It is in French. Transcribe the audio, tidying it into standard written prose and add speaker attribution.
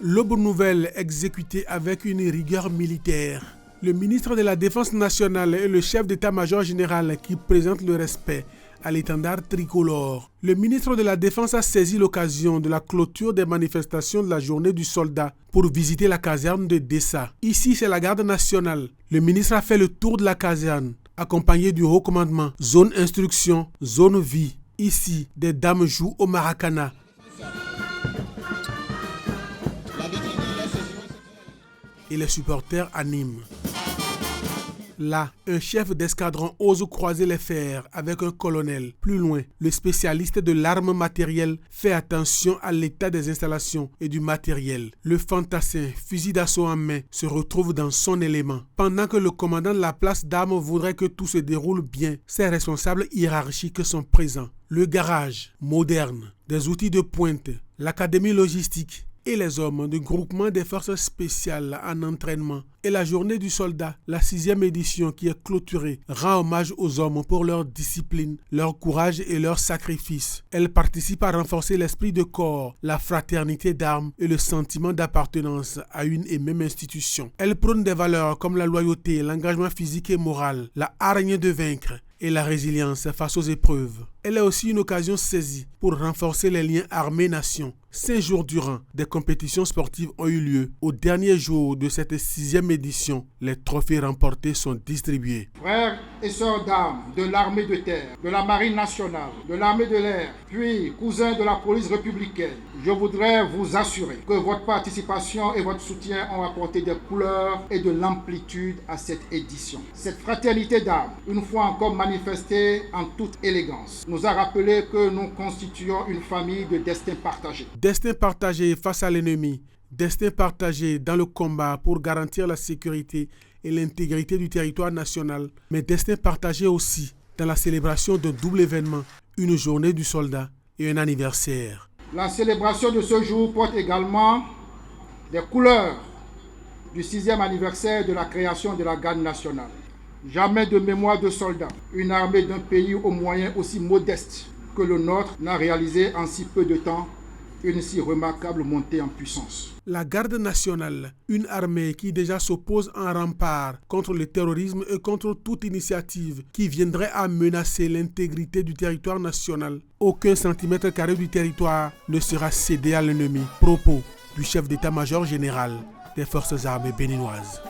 Speaker 1: L'aube nouvelle exécutée avec une rigueur militaire. Le ministre de la Défense nationale et le chef d'état-major général qui présentent le respect à l'étendard tricolore. Le ministre de la Défense a saisi l'occasion de la clôture des manifestations de la journée du soldat pour visiter la caserne de Dessa. Ici, c'est la garde nationale. Le ministre a fait le tour de la caserne, accompagné du haut commandement, zone instruction, zone vie. Ici, des dames jouent au maracana. Et les supporters animent. Là, un chef d'escadron ose croiser les fers avec un colonel. Plus loin, le spécialiste de l'arme matérielle fait attention à l'état des installations et du matériel. Le fantassin, fusil d'assaut en main, se retrouve dans son élément. Pendant que le commandant de la place d'armes voudrait que tout se déroule bien, ses responsables hiérarchiques sont présents. Le garage, moderne, des outils de pointe, l'académie logistique, et les hommes du groupement des forces spéciales en entraînement. Et la journée du soldat, la 6e édition qui est clôturée, rend hommage aux hommes pour leur discipline, leur courage et leur sacrifice. Elle participe à renforcer l'esprit de corps, la fraternité d'armes et le sentiment d'appartenance à une et même institution. Elle prône des valeurs comme la loyauté, l'engagement physique et moral, la hargne de vaincre et la résilience face aux épreuves. Elle est aussi une occasion saisie pour renforcer les liens armée-nation. 5 jours durant, des compétitions sportives ont eu lieu. Au dernier jour de cette 6e édition, les trophées remportés sont distribués.
Speaker 2: Frères et sœurs d'armes de l'armée de terre, de la marine nationale, de l'armée de l'air, puis cousins de la police républicaine, je voudrais vous assurer que votre participation et votre soutien ont apporté des couleurs et de l'amplitude à cette édition. Cette fraternité d'armes, une fois encore manifestée en toute élégance, nous a rappelé que nous constituons une famille de destin partagé.
Speaker 1: Destin partagé face à l'ennemi, destin partagé dans le combat pour garantir la sécurité et l'intégrité du territoire national, mais destin partagé aussi dans la célébration d'un double événement, une journée du soldat et un anniversaire.
Speaker 2: La célébration de ce jour porte également les couleurs du 6e anniversaire de la création de la garde nationale. Jamais de mémoire de soldats, une armée d'un pays aux moyens aussi modestes que le nôtre n'a réalisé en si peu de temps une si remarquable montée en puissance.
Speaker 1: La garde nationale, une armée qui déjà s'oppose en rempart contre le terrorisme et contre toute initiative qui viendrait à menacer l'intégrité du territoire national. Aucun centimètre carré du territoire ne sera cédé à l'ennemi. Propos du chef d'état-major général des forces armées béninoises.